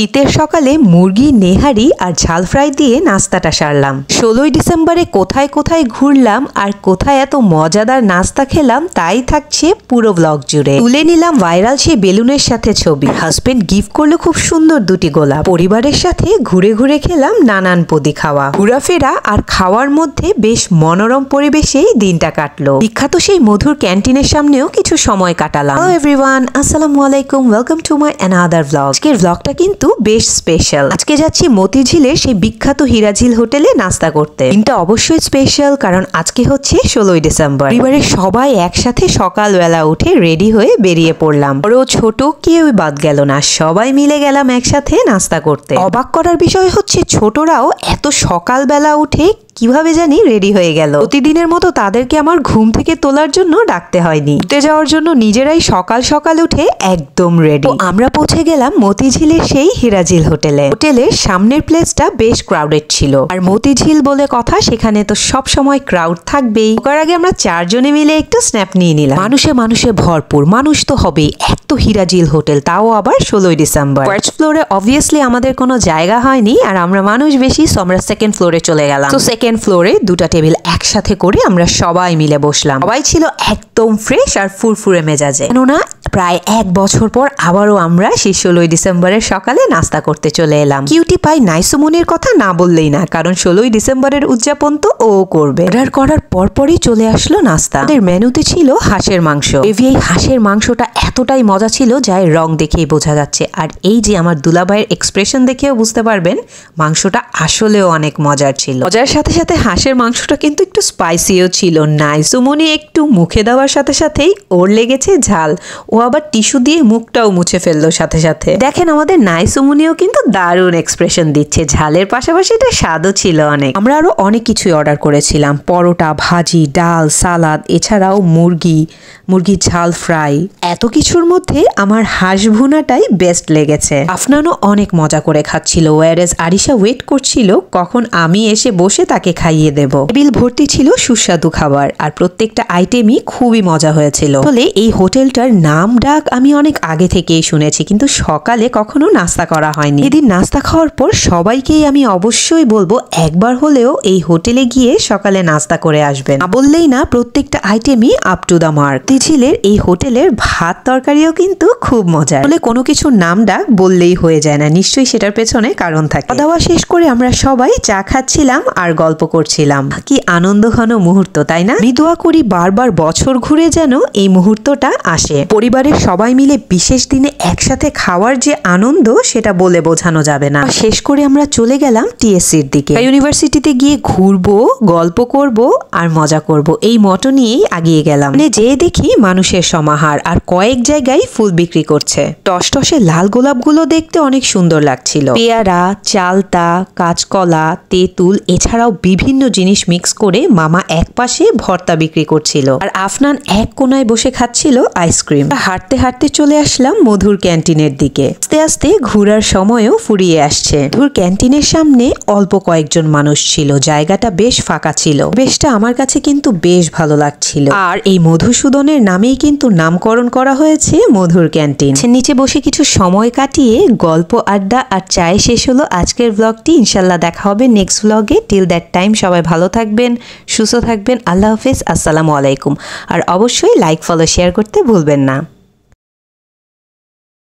শীতের সকালে মুরগি নেহারি আর ঝাল ফ্রাই দিয়ে নাস্তাটা সারলাম। 16ই ডিসেম্বরে কোথায় কোথায় ঘুরলাম আর কোথায় এত মজাদার নাস্তা খেলাম তাই থাকছে পুরো ব্লগ জুড়ে। তুলে নিলাম ভাইরাল সেই বেলুনের সাথে ছবি। হাজবেন্ড গিফট করলো খুব সুন্দর দুটি গোলাপ। পরিবারের সাথে ঘুরে ঘুরে খেলাম নানান পদি খাওয়া। ঘোরাফেরা আর খাওয়ার মধ্যে বেশ মনোরম পরিবেশেই দিনটা কাটলো। বিখ্যাত সেই মধুর ক্যান্টিনের সামনেও কিছু সময় কাটালাম। হ্যালো এভরিওয়ান, আসসালামু আলাইকুম, welcome to my another blog. আজকের ব্লগটা কিন্তু বেশ স্পেশাল। আজকে যাচ্ছি মতিঝিলের সেই বিখ্যাত হীরাঝিল হোটেলে নাস্তা করতে। দিনটা অবশ্যই স্পেশাল কারণ আজকে হচ্ছে 16ই ডিসেম্বর। পরিবারের সবাই একসাথে সকালবেলা উঠে রেডি হয়ে বেরিয়ে পড়লাম। বড় ছোট কেউ বাদ গেল না, সবাই মিলে গেলাম একসাথে নাস্তা করতে। অবাক করার বিষয় হচ্ছে ছোটরাও এত সকালবেলা উঠে কিভাবে জানি রেডি হয়ে গেল। প্রতিদিনের মতো তাদেরকে আমার ঘুম থেকে তোলার জন্য ডাকতে হয়নি। ঘুরতে যাওয়ার জন্য নিজেরাই সকাল সকাল উঠে একদম রেডি। আমরা পৌঁছে গেলাম মতিঝিলের সেই হীরাঝিল হোটেলে। হোটেলের সামনের প্লেসটা বেশ ক্রাউডেড ছিল, আর মতিঝিল বলে কথা, সেখানে তো সব সময় ক্রাউড থাকবেই। ওর আগে আমরা চারজনে মিলে একটু স্ন্যাপ নিয়ে নিলাম। মানুষে ভরপুর, মানুষ তো হবেই। এক তো হীরাঝিল হোটেল, তাও আবার 16ই ডিসেম্বর। ফার্স্ট ফ্লোরে অবভিয়াসলি আমাদের কোনো জায়গা হয়নি, আর আমরা মানুষ বেশি, সো আমরা সেকেন্ড ফ্লোরে চলে গেলাম। সেকেন্ড ফ্লোরে দুটা টেবিল একসাথে করে আমরা সবাই মিলে বসলাম। সবাই ছিল একদম ফ্রেশ আর ফুরফুরে মেজাজে, কেননা প্রায় 1 বছর পর আবারও আমরা সেই 16ই ডিসেম্বরের সকালে নাস্তা করতে চলে এলাম। কিউটি পাই নাইসুমনির কথা না বললেই না, কারণ 16ই ডিসেম্বরের উদযাপন তো ও করবে। অর্ডার করার পরপরই চলে আসলো নাস্তা। আমাদের মেনুতে ছিল হাঁসের মাংস। এই হাঁসের মাংসটা এতটাই মজা ছিল যার রং দেখেই বোঝা যাচ্ছে, আর এই যে আমার দুলাভাইয়ের এক্সপ্রেশন দেখেও বুঝতে পারবেন মাংসটা আসলেও অনেক মজার ছিল। মজার সাথে সাথে হাঁসের মাংসটা কিন্তু একটু স্পাইসিও ছিল। নাইসুমনি একটু মুখে দেওয়ার সাথে সাথেই ওর লেগেছে ঝাল, ও আবার টিস্যু দিয়ে মুখটাও মুছে ফেললো সাথে সাথে। দেখেন আমাদের নাইসুমনিও কিন্তু দারুণ এক্সপ্রেশন দিচ্ছে। ঝালের পাশাপাশি এটা স্বাদও ছিল অনেক। আমরা আরো অনেক কিছুই অর্ডার করেছিলাম, পরোটা, ভাজি, ডাল, সালাদ, এছাড়াও মুরগি ঝাল ফ্রাই। এত কিছুর মধ্যে আমার হাঁস ভুনাটাই বেস্ট লেগেছে। আফনানও অনেক মজা করে খাচ্ছিল, ওয়ারেস আরিশা ওয়েট করছিল কখন আমি এসে বসে তাকে খাইয়ে দেব। টেবিল ভর্তি ছিল সুস্বাদু খাবার, আর প্রত্যেকটা আইটেমই খুবই মজা হয়েছিল। আসলে এই হোটেলটার নাম ডাক আমি অনেক আগে থেকেই শুনেছি, কিন্তু সকালে কখনো নাস্তা করা হয়নি। এদিন নাস্তা খাওয়ার পর সবাইকেই আমি অবশ্যই বলবো একবার হলেও এই হোটেলে গিয়ে সকালে নাস্তা করে আসবেন। না বললেই না, প্রত্যেকটা আইটেমই আপ টু দা মার্ক। মতিঝিলের এই হোটেলের ভাত তরকারিও কিন্তু খুব মজার। বলে কোনো কিছু নাম ডাক বললেই হয়ে যায় না, নিশ্চয়ই সেটার পেছনে কারণ থাকে। খাওয়া দাওয়া শেষ করে আমরা সবাই চা খাচ্ছিলাম আর গল্প করছিলাম। কি আনন্দ ঘন মুহূর্ত, তাই না? আমি দোয়া করি বারবার বছর ঘুরে যেন এই মুহূর্তটা আসে। পরিবারের সবাই মিলে বিশেষ দিনে একসাথে খাওয়ার যে আনন্দ সেটা বলে বোঝানো যাবে না। শেষ করে আমরা চলে গেলাম টিএসসির দিকে। ইউনিভার্সিটিতে গিয়ে ঘুরবো, গল্প করব আর মজা করব, এই মটো নিয়েই আগিয়ে গেলাম। যেয়ে দেখি মানুষের সমাহার, আর কয়েক জায়গায় ফুল বিক্রি করছে। টসটসে লাল গোলাপগুলো দেখতে অনেক সুন্দর লাগছিল। পেয়ারা, চালতা, কাঁচকলা, তেঁতুল, এছাড়াও বিভিন্ন জিনিস মিক্স করে মামা এক পাশে ভর্তা বিক্রি করছিল, আর আফনান এক কোনায় বসে খাচ্ছিল আইসক্রিম। হাঁটতে হাঁটতে চলে আসলাম মধুর ক্যান্টিনের দিকে। আস্তে আস্তে ঘোরার সময়ও ফুরিয়ে আসছে। মধুর ক্যান্টিনের সামনে অল্প কয়েকজন মানুষ ছিল, জায়গাটা বেশ ফাঁকা ছিল। বেশটা আমার কাছে কিন্তু বেশ ভালো লাগছিল, আর এই মধুসূদনের নামেই কিন্তু নামকরণ করা হয়েছে মধুর ক্যান্টিন। নিচে বসে কিছু সময় কাটিয়ে গল্প, আড্ডা আর চায়ে শেষ হলো আজকের ব্লগটি। ইনশাল্লাহ দেখা হবে নেক্সট ব্লগে। টিল দ্যাট টাইম সবাই ভালো থাকবেন, সুস্থ থাকবেন। আল্লাহ হাফেজ, আসসালামু আলাইকুম। আর অবশ্যই লাইক, ফলো, শেয়ার করতে ভুলবেন না।